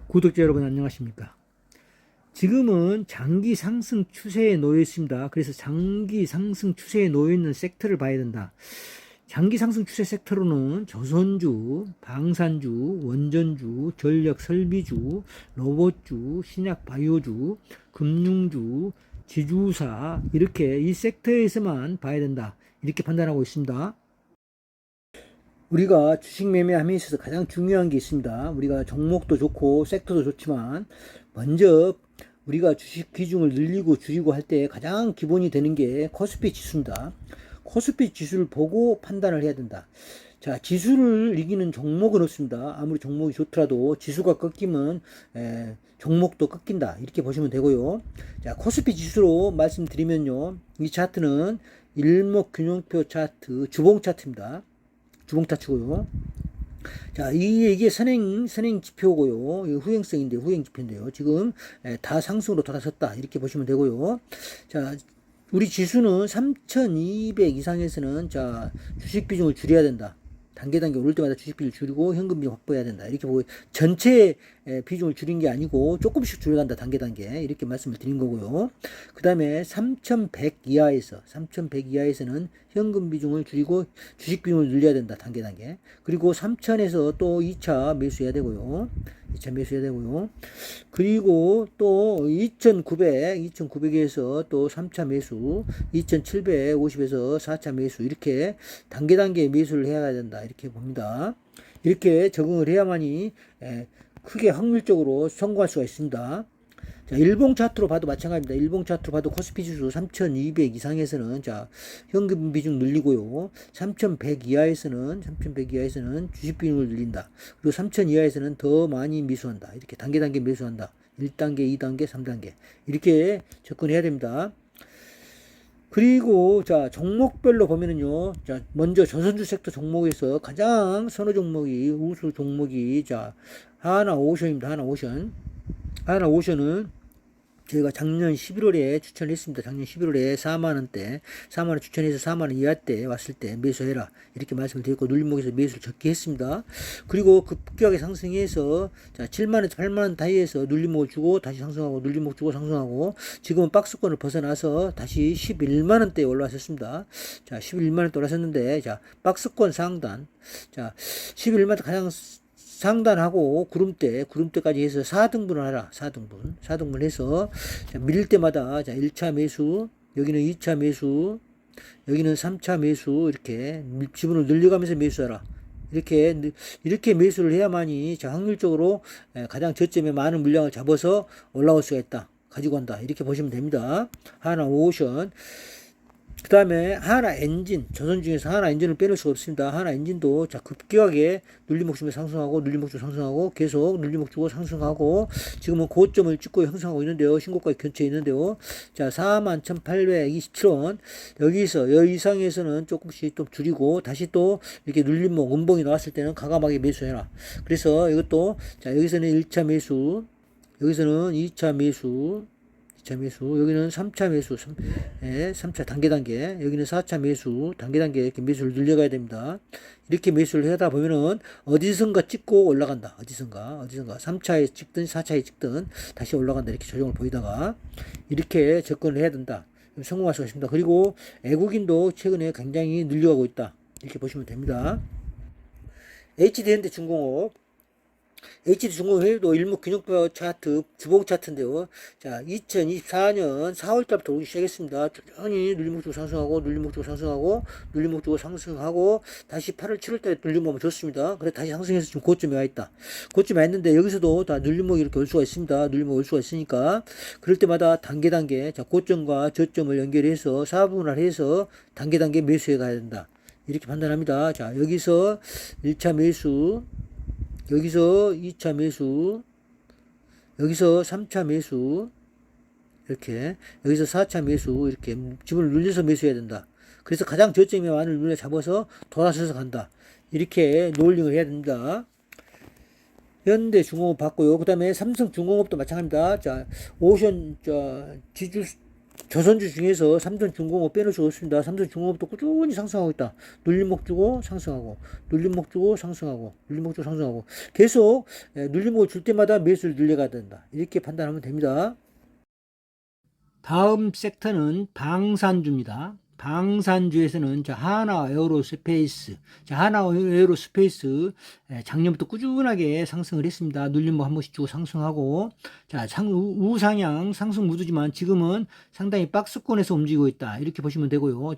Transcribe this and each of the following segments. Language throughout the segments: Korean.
구독자 여러분 안녕하십니까? 지금은 장기 상승 추세에 놓여 있습니다. 그래서 장기 상승 추세에 놓여 있는 섹터를 봐야 된다. 장기 상승 추세 섹터로는 조선주, 방산주, 원전주, 전력 설비주, 로봇주, 신약 바이오주, 금융주, 지주사 이렇게 이 섹터에서만 봐야 된다. 이렇게 판단하고 있습니다. 우리가 주식 매매함에 있어서 가장 중요한 게 있습니다. 우리가 종목도 좋고 섹터도 좋지만 먼저 우리가 주식 비중을 늘리고 줄이고 할 때 가장 기본이 되는 게 코스피 지수입니다. 코스피 지수를 보고 판단을 해야 된다. 자, 지수를 이기는 종목은 없습니다. 아무리 종목이 좋더라도 지수가 꺾이면 종목도 꺾인다. 이렇게 보시면 되고요. 자, 코스피 지수로 말씀드리면요. 이 차트는 일목균형표 차트, 주봉 차트입니다. 주봉 차트고요. 자, 이게 선행 지표고요. 이 후행성인데, 후행 지표인데요. 지금 다 상승으로 돌아섰다. 이렇게 보시면 되고요. 자, 우리 지수는 3,200 이상에서는 자, 주식 비중을 줄여야 된다. 단계 오를 때마다 주식 비중을 줄이고 현금 비중 확보해야 된다. 이렇게 보고 전체 비중을 줄인 게 아니고 조금씩 줄여간다. 단계 이렇게 말씀을 드린 거고요. 그 다음에 3,100 이하에서는 현금 비중을 줄이고 주식 비중을 늘려야 된다. 단계. 그리고 3,000에서 또 2차 매수해야 되고요. 2차 매수해야 되고요. 그리고 또 2,900에서 또 3차 매수, 2,750에서 4차 매수 이렇게 단계 매수를 해야 된다. 이렇게 봅니다. 이렇게 적응을 해야만이 크게 확률적으로 성공할 수가 있습니다. 자, 일봉 차트로 봐도 마찬가지입니다. 일봉 차트로 봐도 코스피 지수 3,200 이상에서는 자, 현금 비중 늘리고요. 3,100 이하에서는 주식 비중을 늘린다. 그리고 3,000 이하에서는 더 많이 매수한다. 이렇게 단계 매수한다. 1단계, 2단계, 3단계. 이렇게 접근해야 됩니다. 그리고 자, 종목별로 보면은요. 자, 먼저 조선주 섹터 종목에서 가장 선호 종목이 우수 종목이 자, 하나오션입니다. 하나오션은 저희가 작년 11월에 추천을 했습니다. 작년 11월에 4만원대, 4만원 추천해서 4만원 이하 때 왔을 때 매수해라. 이렇게 말씀을 드렸고, 눌림목에서 매수를 적게 했습니다. 그리고 급격하게 상승해서, 자, 7만원에서 8만원 사이에서 눌림목을 주고, 다시 상승하고, 눌림목 주고 상승하고, 지금은 박스권을 벗어나서 다시 11만원대에 올라왔었습니다. 자, 11만원대 올라섰는데, 자, 박스권 상단, 자, 11만원대 가장 상단하고 구름대까지 해서 4등분을 하라. 4등분 해서 자, 밀릴 때마다 자, 1차 매수, 여기는 2차 매수, 여기는 3차 매수 이렇게 지분을 늘려가면서 매수하라. 이렇게 매수를 해야만이 자, 확률적으로 가장 저점에 많은 물량을 잡아서 올라올 수가 있다. 가지고 간다. 이렇게 보시면 됩니다. 하나오션. 그 다음에 하나 엔진, 조선 중에서 하나 엔진을 빼놓을 수가 없습니다. 하나 엔진도 자, 급격하게 눌림목 주면 상승하고, 눌림목 주고 상승하고, 계속 눌림목 주고 상승하고, 지금은 고점을 찍고 형성하고 있는데요. 신고가 근처에 있는데요. 자, 41,827원. 여 이상에서는 조금씩 좀 줄이고, 다시 또 이렇게 눌림목, 음봉이 나왔을 때는 과감하게 매수해라. 그래서 이것도, 자, 여기서는 1차 매수, 여기서는 2차 매수, 여기는 3차 매수, 3차 단계, 여기는 4차 매수, 단계 이렇게 매수를 늘려가야 됩니다. 이렇게 매수를 하다 보면은 어디선가 찍고 올라간다. 어디선가 3차에 찍든 4차에 찍든 다시 올라간다. 이렇게 조정을 보이다가 이렇게 접근을 해야 된다. 성공할 수가 있습니다. 그리고 애국인도 최근에 굉장히 늘려가고 있다. 이렇게 보시면 됩니다. HD현대중공업 HD중공업도 일목균형표 차트, 주봉 차트인데요. 자, 2024년 4월달부터 오기 시작했습니다. 꾸준히 눌림목 주고 상승하고, 다시 8월, 7월달에 눌림목이 좋습니다. 그래 다시 상승해서 지금 고점에 와 있다. 고점에 와 있는데 여기서도 다 눌림목이 이렇게 올 수가 있습니다. 눌림목 올 수가 있으니까 그럴 때마다 단계, 자, 고점과 저점을 연결해서 4분할 해서 단계 매수해 가야 된다. 이렇게 판단합니다. 자, 여기서 1차 매수, 여기서 2차 매수, 여기서 3차 매수, 이렇게, 여기서 4차 매수, 이렇게 지분을 눌려서 매수해야 된다. 그래서 가장 저점에 많은 물량을 잡아서 돌아서서 간다. 이렇게 롤링을 해야 됩니다. 현대중공업 봤고요. 그 다음에 삼성중공업도 마찬가지입니다. 자, 오션, 조선주 중에서 삼성중공업 빼놓을 수가 없습니다. 삼성중공업도 꾸준히 상승하고 있다. 눌림목 주고 상승하고, 눌림목 주고 상승하고, 눌림목 주고 상승하고, 계속 눌림목을 줄 때마다 매수를 늘려가야 된다. 이렇게 판단하면 됩니다. 다음 섹터는 방산주입니다. 방산주에서는 하나 에어로스페이스, 하나 에어로스페이스 작년부터 꾸준하게 상승을 했습니다. 눌림목 한 번씩 주고 상승하고, 우상향 상승 무드지만 지금은 상당히 박스권에서 움직이고 있다. 이렇게 보시면 되고요.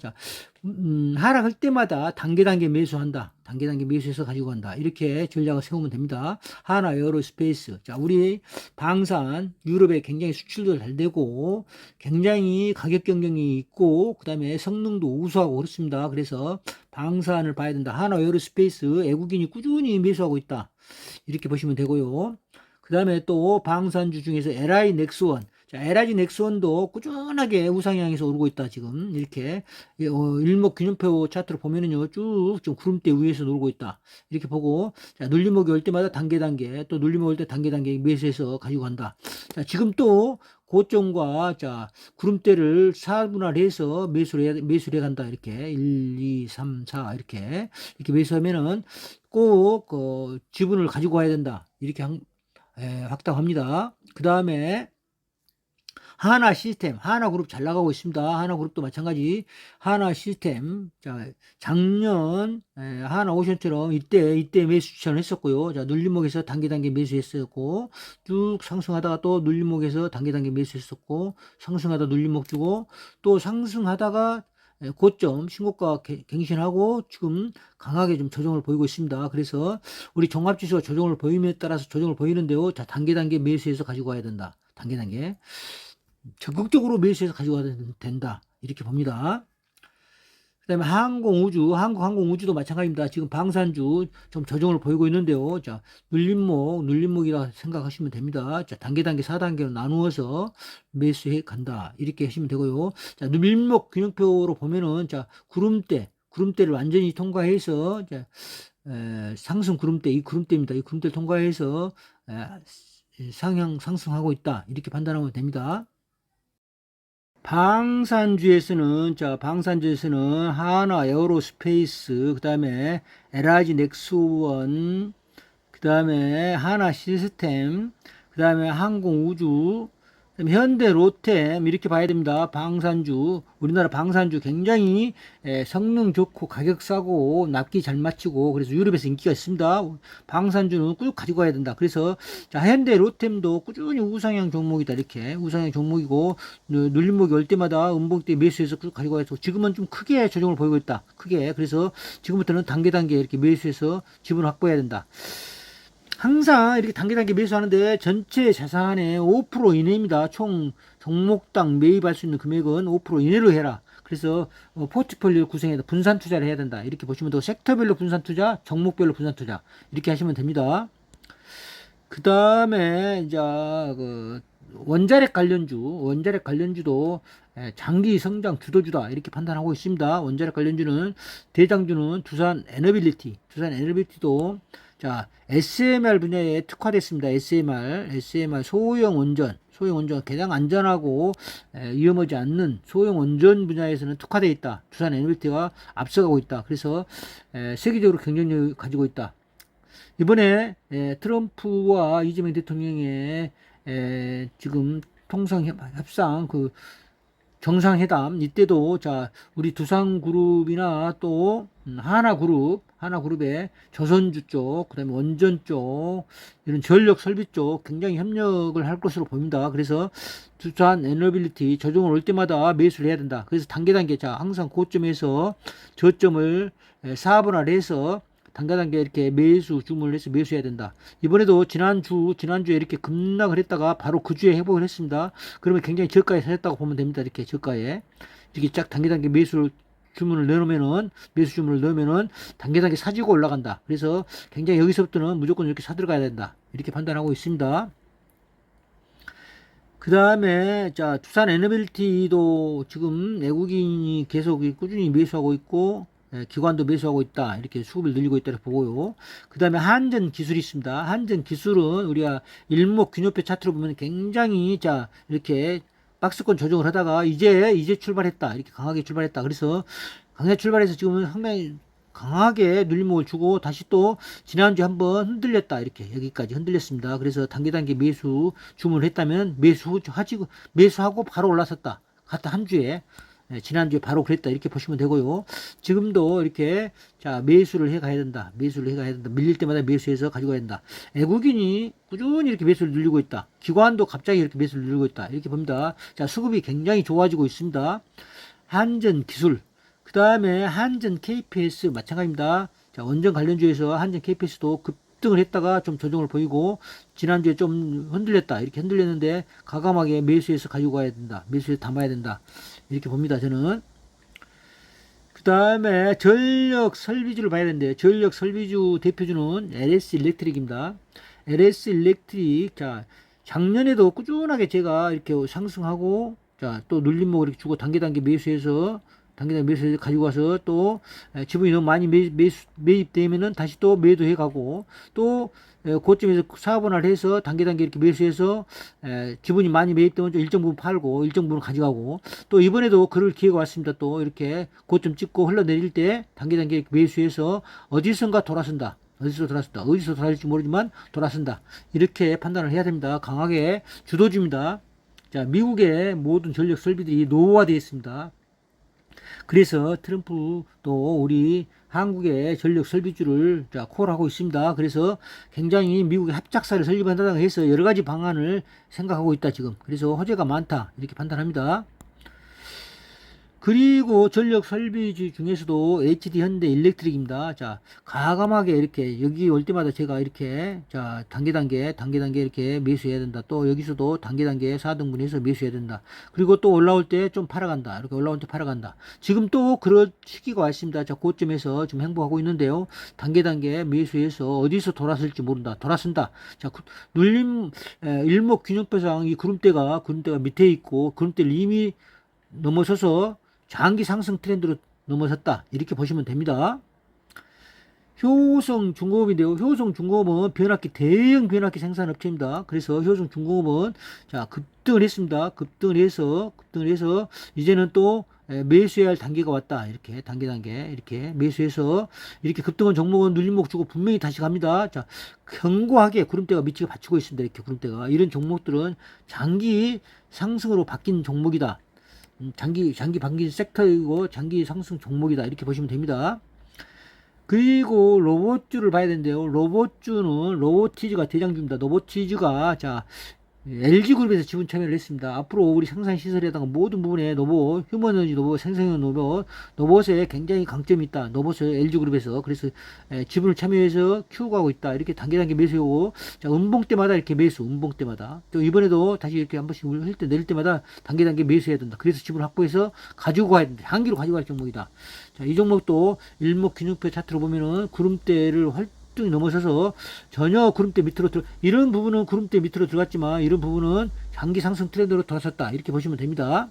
하락할 때마다 단계 매수한다. 단계 매수해서 가지고 간다. 이렇게 전략을 세우면 됩니다. 하나 에어로스페이스. 우리 방산 유럽에 굉장히 수출도 잘 되고 굉장히 가격 경쟁이 있고 그다음에 성능도 우수하고 그렇습니다. 그래서 방산을 봐야 된다. 하나 에어로스페이스 외국인이 꾸준히 매수하고 있다. 이렇게 보시면 되고요. 그다음에 또 방산주 중에서 LI 넥스원. LG 넥스원도 꾸준하게 우상향에서 오르고 있다. 지금 이렇게 일목균형표 차트로 보면은요 쭉 좀 구름대 위에서 놀고 있다. 이렇게 보고 눌림목이 올 때마다 단계 또 눌림목 올 때 단계 매수해서 가지고 간다. 지금 또 고점과 구름대를 4분할해서 매수를 해 간다. 이렇게 1, 2, 3, 4 이렇게 매수하면은 꼭 지분을 가지고 와야 된다. 이렇게 확답합니다. 그 다음에 하나 시스템, 하나 그룹 잘 나가고 있습니다. 하나 그룹도 마찬가지. 하나 시스템, 작년 하나 오션처럼 이때 매수 추천을 했었고요. 눌림목에서 단계 매수했었고, 쭉 상승하다가 또 눌림목에서 단계 매수했었고, 상승하다 눌림목 주고, 또 상승하다가 고점 신고가 갱신하고 지금 강하게 좀 조정을 보이고 있습니다. 그래서 우리 종합지수가 조정을 보임에 따라서 조정을 보이는데요. 단계 매수해서 가지고 와야 된다. 단계. 적극적으로 매수해서 가지고 가야 된다. 이렇게 봅니다. 그 다음에 항공우주도 마찬가지입니다. 지금 방산주 좀 조정을 보이고 있는데요. 눌림목이라 생각하시면 됩니다. 단계 4단계로 나누어서 매수해 간다. 이렇게 하시면 되고요. 눌림목 균형표로 보면은, 구름대를 완전히 통과해서, 상승 구름대, 이 구름대입니다. 이 구름대를 통과해서, 상승하고 있다. 이렇게 판단하면 됩니다. 방산주에서는 하나 에어로스페이스, 그 다음에 LG 넥스원, 그 다음에 하나 시스템, 그 다음에 항공우주, 현대 로템 이렇게 봐야 됩니다. 방산주, 우리나라 방산주 굉장히 성능 좋고 가격 싸고 납기 잘 맞추고 그래서 유럽에서 인기가 있습니다. 방산주는 쭉 가지고 가야 된다. 그래서 현대 로템도 꾸준히 우상향 종목이다. 이렇게 우상향 종목이고 눌림목이 올 때마다 음봉대 매수해서 쭉 가지고 가서 지금은 좀 크게 조정을 보이고 있다. 크게. 그래서 지금부터는 단계 이렇게 매수해서 지분을 확보해야 된다. 항상 이렇게 단계 매수하는데 전체 자산의 5% 이내입니다. 총 종목당 매입할 수 있는 금액은 5% 이내로 해라. 그래서 포트폴리오 구성해서 분산 투자를 해야 된다. 이렇게 보시면 되고 섹터별로 분산 투자, 종목별로 분산 투자 이렇게 하시면 됩니다. 그 다음에 원자력 관련주도 장기 성장 주도주다 이렇게 판단하고 있습니다. 원자력 관련주는 대장주는 두산 에너빌리티도 SMR 분야에 특화됐습니다. SMR 소형 원전 가장 안전하고 위험하지 않는 소형 원전 분야에서는 특화되어 있다. 두산 에너빌리티가 앞서가고 있다. 그래서 세계적으로 경쟁력을 가지고 있다. 이번에 트럼프와 이재명 대통령의 지금 통상 협상 정상회담 이때도 우리 두산그룹이나 또 하나그룹의 조선주 쪽, 그다음에 원전 쪽, 이런 전력 설비 쪽 굉장히 협력을 할 것으로 보입니다. 그래서 두산 에너빌리티 조정을 올 때마다 매수를 해야 된다. 그래서 단계 항상 고점에서 저점을 4분할해서 단계 이렇게 주문을 해서 매수해야 된다. 이번에도 지난주에 이렇게 급락을 했다가 바로 그 주에 회복을 했습니다. 그러면 굉장히 저가에 사셨다고 보면 됩니다. 이렇게 저가에. 이렇게 쫙 단계 매수 주문을 넣으면은 단계 사지고 올라간다. 그래서 굉장히 여기서부터는 무조건 이렇게 사들어가야 된다. 이렇게 판단하고 있습니다. 그 다음에 두산 에너빌리티도 지금 외국인이 계속 꾸준히 매수하고 있고 기관도 매수하고 있다. 이렇게 수급을 늘리고 있다. 이렇게 보고요. 그 다음에 한전 기술이 있습니다. 한전 기술은 우리가 일목균형표 차트로 보면 굉장히 이렇게 박스권 조정을 하다가 이제 출발했다. 이렇게 강하게 출발했다. 그래서 강하게 출발해서 지금은 상당히 강하게 눌림목을 주고 다시 또 지난주에 한번 흔들렸다. 이렇게 여기까지 흔들렸습니다. 그래서 단계 매수 주문을 했다면 매수하고 바로 올라섰다. 같은 한 주에. 지난주에 바로 그랬다. 이렇게 보시면 되고요. 지금도 이렇게 자 매수를 해 가야 된다. 밀릴 때마다 매수해서 가지고 가야 된다. 외국인이 꾸준히 이렇게 매수를 늘리고 있다. 기관도 갑자기 이렇게 매수를 늘리고 있다. 이렇게 봅니다. 자 수급이 굉장히 좋아지고 있습니다. 한전 기술, 그 다음에 한전 KPS 마찬가지입니다. 자 원전 관련주에서 한전 KPS도 급등을 했다가 좀 조정을 보이고 지난주에 좀 흔들렸다. 이렇게 흔들렸는데 과감하게 매수해서 가지고 가야 된다. 매수해서 담아야 된다. 이렇게 봅니다. 저는. 그 다음에 전력 설비주를 봐야 되는데 전력 설비주 대표주는 LS 일렉트릭입니다. LS 일렉트릭 자 작년에도 꾸준하게 제가 이렇게 상승하고 자 또 눌림목 이렇게 주고 단계 매수해서 가지고 가서 또 지분이 너무 많이 매입되면은 다시 또 매도해 가고 또 고점에서 사분할 해서 단계 이렇게 매수해서 지분이 많이 매입되면 좀 일정 부분 팔고 일정 부분 가져가고 또 이번에도 그럴 기회가 왔습니다. 또 이렇게 고점 찍고 흘러내릴 때 단계 이렇게 매수해서 어디선가 돌아선다. 어디서 돌아설지 모르지만 돌아선다. 이렇게 판단을 해야 됩니다. 강하게 주도주입니다. 자, 미국의 모든 전력 설비들이 노후화되어 있습니다. 그래서 트럼프도 우리 한국의 전력 설비주를 콜하고 있습니다. 그래서 굉장히 미국의 합작사를 설립한다고 해서 여러 가지 방안을 생각하고 있다 지금. 그래서 호재가 많다 이렇게 판단합니다. 그리고 전력 설비주 중에서도 HD 현대 일렉트릭입니다. 자, 과감하게 이렇게 여기 올 때마다 제가 이렇게 자, 단계 이렇게 매수해야 된다. 또 여기서도 단계 4등분해서 매수해야 된다. 그리고 또 올라올 때 좀 팔아간다. 이렇게 올라올 때 팔아간다. 지금 또 그런 시기가 왔습니다. 자, 고점에서 지금 행보하고 있는데요. 단계 매수해서 어디서 돌아설지 모른다. 돌아선다. 자, 눌림 일목균형표상 이 구름대가 밑에 있고 구름대를 이미 넘어서서 장기 상승 트렌드로 넘어섰다. 이렇게 보시면 됩니다. 효성중공업인데요. 효성중공업은 대형 변압기 생산 업체입니다. 그래서 효성중공업은 자, 급등을 했습니다. 급등을 해서 이제는 또 매수해야 할 단계가 왔다. 이렇게 단계 이렇게 매수해서 이렇게 급등한 종목은 눌림목 주고 분명히 다시 갑니다. 자, 견고하게 구름대가 밑을 받치고 있습니다. 이렇게 구름대가. 이런 종목들은 장기 상승으로 바뀐 종목이다. 장기 바뀐 섹터이고 장기 상승 종목이다. 이렇게 보시면 됩니다. 그리고 로봇주를 봐야 되는데요. 로봇주는 로보티즈가 대장주입니다. 로보티즈가 자 LG그룹에서 지분 참여를 했습니다. 앞으로 우리 생산시설에다가 모든 부분에 휴머너지 로봇, 생성형 로봇에 굉장히 강점이 있다. 로봇을 LG그룹에서. 그래서 지분을 참여해서 키우고 하고 있다. 이렇게 단계 매수하고, 자, 음봉 때마다 이렇게 음봉 때마다. 또 이번에도 다시 이렇게 한 번씩 내릴 때마다 단계 매수해야 된다. 그래서 지분을 확보해서 가지고 가야 된다. 한기로 가지고 갈 종목이다. 자, 이 종목도 일목균형표 차트로 보면은 구름대를 넘어서서 전혀 구름대 밑으로 이런 부분은 구름대 밑으로 들어갔지만 이런 부분은 장기 상승 트렌드로 돌아섰다. 이렇게 보시면 됩니다.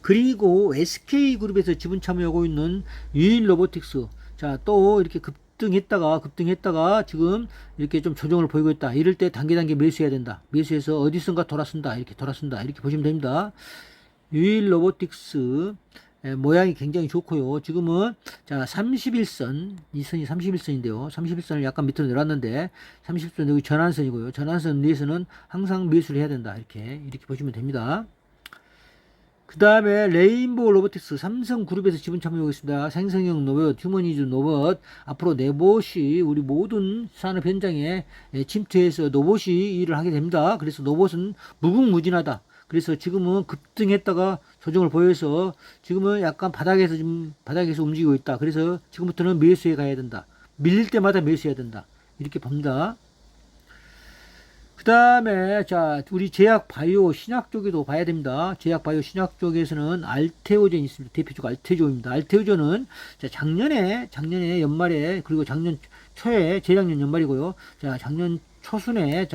그리고 SK그룹에서 지분 참여하고 있는 유일로보틱스. 자, 또 이렇게 급등했다가 지금 이렇게 좀 조정을 보이고 있다. 이럴 때 단계 매수해야 된다. 매수해서 어디선가 돌아선다. 이렇게 보시면 됩니다. 유일로보틱스 모양이 굉장히 좋고요. 지금은 자 31선 이 선이 31선인데요. 31선을 약간 밑으로 내렸는데 30선 여기 전환선이고요. 전환선 위에서는 항상 매수를 해야 된다. 이렇게 보시면 됩니다. 그 다음에 레인보우 로보틱스 삼성그룹에서 지분 참여하고 있습니다. 생성형 로봇, 휴머니즈 로봇. 앞으로 로봇이 우리 모든 산업 현장에 침투해서 로봇이 일을 하게 됩니다. 그래서 로봇은 무궁무진하다. 그래서 지금은 급등했다가 조정을 보여서 지금은 약간 바닥에서 움직이고 있다. 그래서 지금부터는 매수해 가야 된다. 밀릴 때마다 매수해야 된다. 이렇게 봅니다. 그 다음에 자 우리 제약 바이오 신약 쪽에도 봐야 됩니다. 제약 바이오 신약 쪽에서는 알테오젠이 있습니다. 대표주가 알테오젠입니다. 알테오젠은 자 작년에 연말에 그리고 작년 초에 재작년 연말이고요. 자 작년 초순에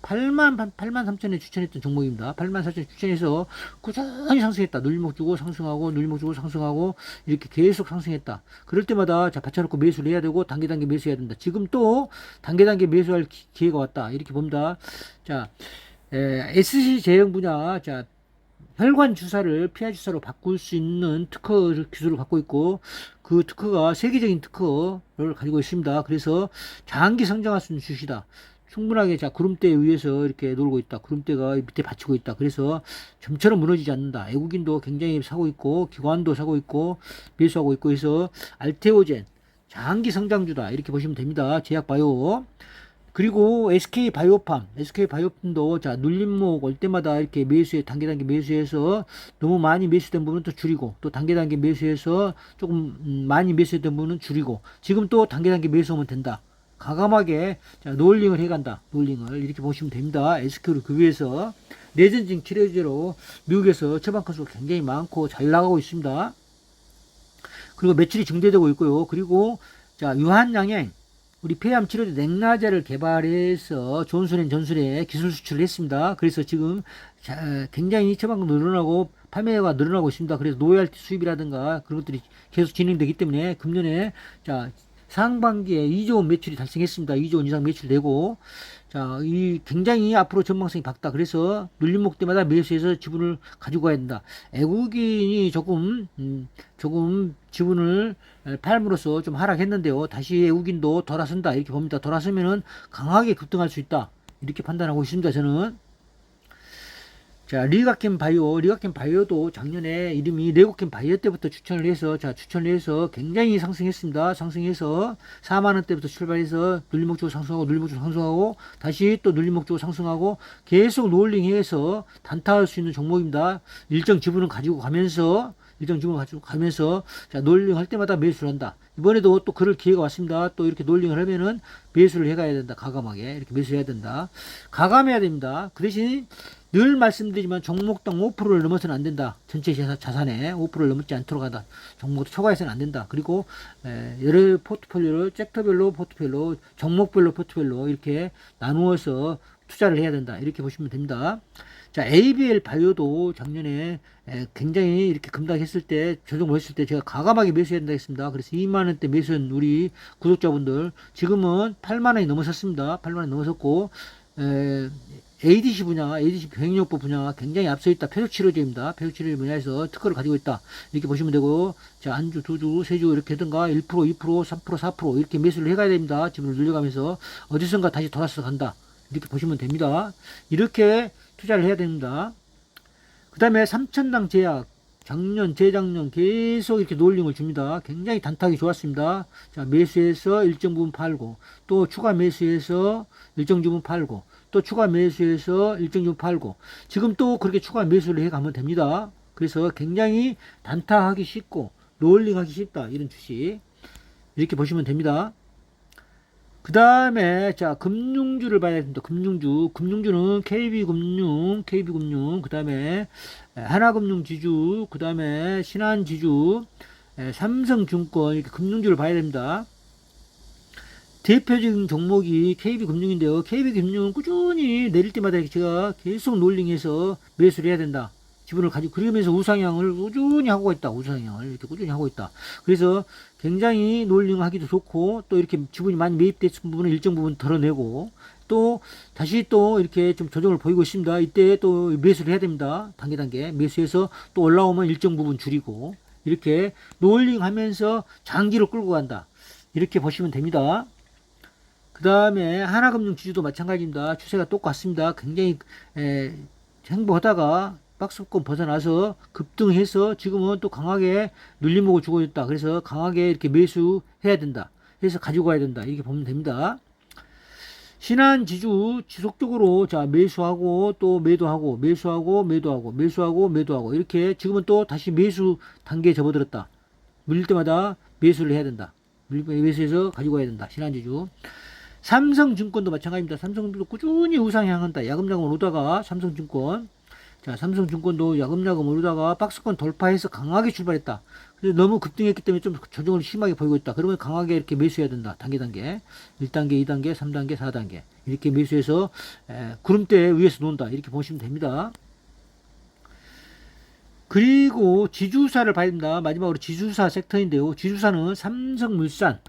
8만 3천에 추천했던 종목입니다. 8만 4천에 추천해서 꾸준히 상승했다. 눌림목 주고 상승하고 이렇게 계속 상승했다. 그럴 때마다 자 받쳐놓고 매수를 해야 되고 단계 매수해야 된다. 지금 또 단계 매수할 기회가 왔다. 이렇게 봅니다. 자 SC 제형 분야, 자, 혈관 주사를 PI 주사로 바꿀 수 있는 특허 기술을 갖고 있고, 그 특허가 세계적인 특허를 가지고 있습니다. 그래서 장기 성장할 수 있는 주시다. 충분하게, 자, 구름대에 의해서 이렇게 놀고 있다. 구름대가 밑에 받치고 있다. 그래서 점처럼 무너지지 않는다. 애국인도 굉장히 사고 있고, 기관도 사고 있고, 매수하고 있고 해서 알테오젠, 장기 성장주다. 이렇게 보시면 됩니다. 제약바이오. 그리고 SK 바이오팜도 자, 눌림목 올 때마다 이렇게 단계 매수해서 너무 많이 매수된 부분은 또 줄이고, 또 단계 매수해서 조금 많이 매수된 부분은 줄이고, 지금 또 단계 매수하면 된다. 과감하게, 자, 롤링을 해간다. 롤링을 이렇게 보시면 됩니다. SK를 그 위해서 내전증 치료제로 미국에서 처방 건수가 굉장히 많고 잘 나가고 있습니다. 그리고 매출이 증대되고 있고요. 그리고 자, 유한양행, 우리 폐암 치료제 넥나제를 개발해서 존슨앤존슨에 기술 수출을 했습니다. 그래서 지금 굉장히 처방도 늘어나고 판매가 늘어나고 있습니다. 그래서 노열티 수입이라든가 그런 것들이 계속 진행되기 때문에 금년에, 자, 상반기에 2조 원 매출이 달성했습니다. 2조 원 이상 매출되고, 자, 이 굉장히 앞으로 전망성이 밝다. 그래서 눌림목 때마다 매수해서 지분을 가지고 가야 된다. 애국인이 조금 지분을 팔므로써 좀 하락했는데요. 다시 애국인도 돌아선다. 이렇게 봅니다. 돌아서면은 강하게 급등할 수 있다. 이렇게 판단하고 있습니다. 저는. 자, 리가캠 바이오도 작년에 이름이 레고캠 바이오 때부터 추천을 해서 굉장히 상승했습니다. 상승해서 4만원 때부터 출발해서 눌림목 주고 상승하고, 다시 또 눌림목 주고 상승하고, 계속 롤링해서 단타할 수 있는 종목입니다. 일정 지분을 가지고 가면서, 자, 롤링 할 때마다 매수를 한다. 이번에도 또 그럴 기회가 왔습니다. 또 이렇게 롤링을 하면은 매수를 해가야 된다. 과감하게. 이렇게 매수해야 된다. 과감해야 됩니다. 그 대신 늘 말씀드리지만 종목당 5%를 넘어서는 안 된다. 전체 자산에 5%를 넘지 않도록 한다. 종목도 초과해서는 안 된다. 그리고 여러 포트폴리오를 섹터별로 종목별로 포트폴리오 이렇게 나누어서 투자를 해야 된다. 이렇게 보시면 됩니다. 자, ABL 바이오도 작년에 굉장히 이렇게 급락했을 때, 조정 보였을 때 제가 과감하게 매수해야 된다 했습니다. 그래서 2만원대 매수한 우리 구독자분들, 지금은 8만원이 넘어섰습니다. 8만원이 넘어섰고, ADC 병역보 분야가 굉장히 앞서 있다. 폐소치료제입니다. 폐소치료제 분야에서 특허를 가지고 있다. 이렇게 보시면 되고, 자, 안주, 두주, 세주 이렇게 하든가 1%, 2%, 3%, 4% 이렇게 매수를 해가야 됩니다. 지분을 늘려가면서 어디선가 다시 돌아서 간다. 이렇게 보시면 됩니다. 이렇게 투자를 해야 됩니다. 그 다음에 삼천당 제약, 재작년 계속 이렇게 롤링을 줍니다. 굉장히 단타하기 좋았습니다. 자, 매수해서 일정 부분 팔고, 또 추가 매수해서 일정 부분 팔고, 또 추가 매수해서 일정 부분 팔고, 지금 또 그렇게 추가 매수를 해 가면 됩니다. 그래서 굉장히 단타하기 쉽고, 롤링하기 쉽다. 이런 주식. 이렇게 보시면 됩니다. 그 다음에, 자, 금융주를 봐야 됩니다. 금융주는 KB금융, 그 다음에 하나금융지주, 그 다음에 신한지주, 삼성증권, 이렇게 금융주를 봐야 됩니다. 대표적인 종목이 KB금융인데요. KB금융은 꾸준히 내릴 때마다 제가 계속 롤링해서 매수를 해야 된다. 지분을 가지고, 그러면서 우상향을 꾸준히 하고 있다. 우상향을 이렇게 꾸준히 하고 있다. 그래서 굉장히 롤링하기도 좋고, 또 이렇게 지분이 많이 매입됐은 부분은 일정 부분 덜어내고, 또 다시 또 이렇게 좀 조정을 보이고 있습니다. 이때 또 매수를 해야 됩니다. 단계 매수해서 또 올라오면 일정 부분 줄이고, 이렇게 롤링 하면서 장기로 끌고 간다. 이렇게 보시면 됩니다. 그 다음에 하나금융 지주도 마찬가지입니다. 추세가 똑같습니다. 굉장히 행보하다가 박스권 벗어나서 급등해서 지금은 또 강하게 눌림목을 주고 있다. 그래서 강하게 이렇게 매수해야 된다. 해서 가지고 가야 된다. 이렇게 보면 됩니다. 신한지주 지속적으로, 자, 매수하고 또 매도하고 매도하고 이렇게 지금은 또 다시 매수 단계에 접어들었다. 물릴 때마다 매수를 해야 된다. 매수해서 가지고 가야 된다. 신한지주. 삼성증권도 마찬가지입니다. 삼성증권도 꾸준히 우상향한다. 야금야금 오르다가 삼성증권도 야금야금 오르다가 박스권 돌파해서 강하게 출발했다. 그래서 너무 급등했기 때문에 좀 조정을 심하게 보이고 있다. 그러면 강하게 이렇게 매수해야 된다. 단계. 1단계, 2단계, 3단계, 4단계. 이렇게 매수해서 구름대 위에서 논다. 이렇게 보시면 됩니다. 그리고 지주사를 봐야 됩니다. 마지막으로 지주사 섹터인데요. 지주사는 삼성물산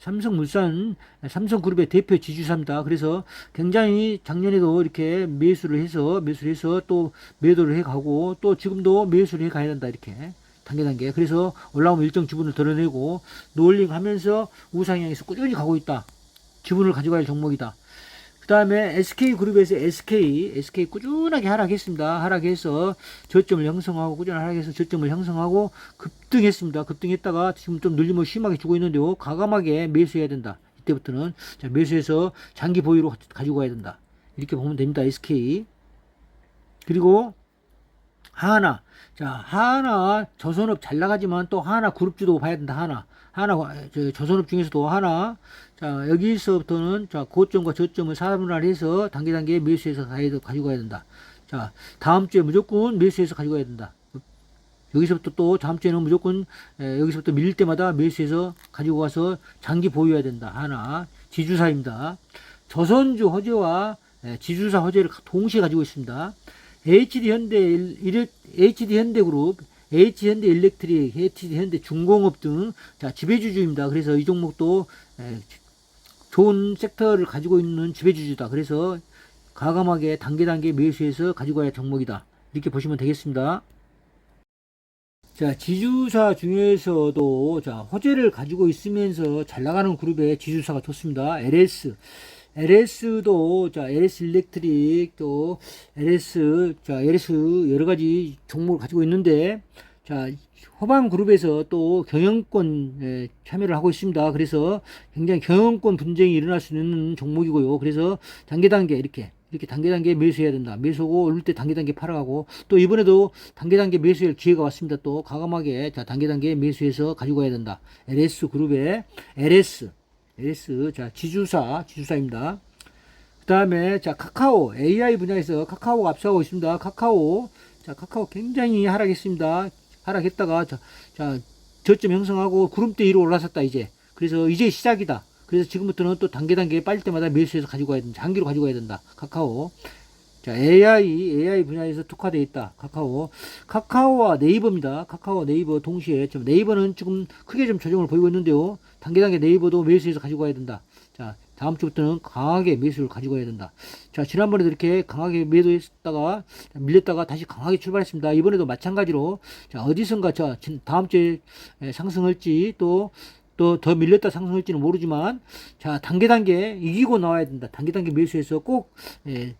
삼성물산, 삼성그룹의 대표 지주사입니다. 그래서 굉장히 작년에도 이렇게 매수를 해서 또 매도를 해가고 또 지금도 매수를 해가야 된다. 이렇게 단계. 그래서 올라오면 일정 지분을 드러내고 노을링 하면서 우상향에서 꾸준히 가고 있다. 지분을 가져갈 종목이다. 그 다음에 SK그룹에서 SK 꾸준하게 하락했습니다. 하락해서 저점을 형성하고, 꾸준히 하락해서 저점을 형성하고, 급등했습니다. 급등했다가 지금 좀 눌림을 심하게 주고 있는데요. 과감하게 매수해야 된다. 이때부터는. 자, 매수해서 장기 보유로 가지고 가야 된다. 이렇게 보면 됩니다. SK. 그리고 하나. 자, 하나 조선업 잘 나가지만 또 하나 그룹주도 봐야 된다. 하나 조선업 중에서도 하나. 자, 여기서부터는 자, 고점과 저점을 사분할해서 단계 매수해서 가지고 가야 된다. 자, 다음 주에 무조건 매수해서 가지고 가야 된다. 여기서부터 또 다음 주에는 무조건 여기서부터 밀릴 때마다 매수해서 가지고 가서 장기 보유해야 된다. 하나. 지주사입니다. 조선주 허재와 지주사 허재를 동시에 가지고 있습니다. HD현대그룹, HD현대일렉트릭, HD현대중공업 등 자, 지배주주입니다. 그래서 이 종목도 좋은 섹터를 가지고 있는 지배주주다. 그래서 과감하게 단계 매수해서 가지고 가야 종목이다. 이렇게 보시면 되겠습니다. 자, 지주사 중에서도 자, 호재를 가지고 있으면서 잘 나가는 그룹의 지주사가 좋습니다. LS도 자, LS 일렉트릭 또 LS 여러 가지 종목을 가지고 있는데 자, 호방 그룹에서 또 경영권 참여를 하고 있습니다. 그래서 굉장히 경영권 분쟁이 일어날 수 있는 종목이고요. 그래서 단계 이렇게 단계 매수해야 된다. 매수하고 오를 때 단계 팔아가고 또 이번에도 단계 매수할 기회가 왔습니다. 또 과감하게 자, 단계 매수해서 가지고 가야 된다. LS 그룹의 LS 자, 지주사입니다. 그 다음에 자, 카카오 AI 분야에서 카카오가 앞서가고 있습니다. 카카오 굉장히 하락했습니다. 하락했다가 자, 저점 형성하고 구름대 위로 올라섰다 이제. 그래서 이제 시작이다. 그래서 지금부터는 또 단계 빠질 때마다 매수해서 가지고 가야 된다. 장기로 가지고 가야 된다. 카카오. 자, AI 분야에서 특화되어 있다. 카카오와 네이버입니다. 카카오 네이버 동시에 네이버는 지금 크게 좀 조정을 보이고 있는데요. 단계 네이버도 매수해서 가지고 가야 된다. 자, 다음 주부터는 강하게 매수를 가지고 가야 된다. 자, 지난번에도 이렇게 강하게 매도했다가 밀렸다가 다시 강하게 출발했습니다. 이번에도 마찬가지로 자, 어디선가 자, 다음 주에 상승할지 또 더 밀렸다 상승할지는 모르지만 자, 단계 이기고 나와야 된다. 단계 매수해서 꼭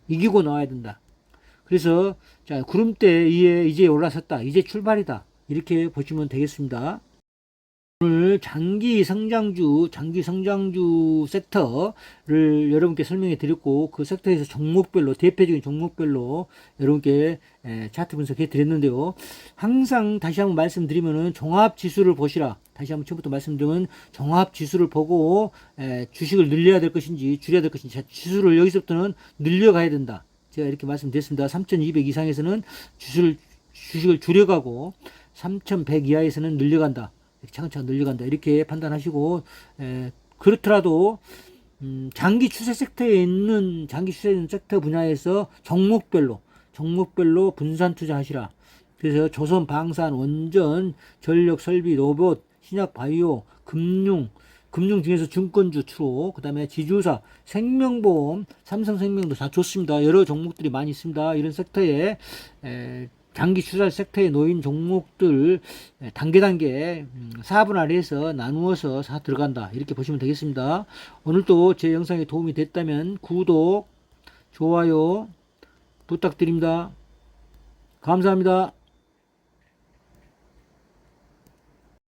이기고 나와야 된다. 그래서 자, 구름대 위에 이제 올라섰다. 이제 출발이다. 이렇게 보시면 되겠습니다. 오늘 장기 성장주 섹터를 여러분께 설명해 드렸고 그 섹터에서 종목별로 대표적인 종목별로 여러분께 차트 분석해 드렸는데요. 항상 다시 한번 말씀드리면은 종합 지수를 보시라. 다시 한번 처음부터 말씀드리면 종합 지수를 보고 주식을 늘려야 될 것인지 줄여야 될 것인지 지수를 여기서부터는 늘려가야 된다. 제가 이렇게 말씀드렸습니다. 3200 이상에서는 주식을 줄여가고 3100 이하에서는 늘려간다. 차근차근 늘려간다. 이렇게 판단하시고, 그렇더라도, 장기 추세 섹터에 있는, 장기 추세 섹터 분야에서 종목별로 분산 투자하시라. 그래서 조선, 방산, 원전, 전력, 설비, 로봇, 신약, 바이오, 금융 중에서 증권주 주로, 그 다음에 지주사, 생명보험, 삼성생명도 다 좋습니다. 여러 종목들이 많이 있습니다. 이런 섹터에, 장기 추세 섹터에 놓인 종목들 단계 4분할해서 나누어서 들어간다. 이렇게 보시면 되겠습니다. 오늘도 제 영상이 도움이 됐다면 구독, 좋아요 부탁드립니다. 감사합니다.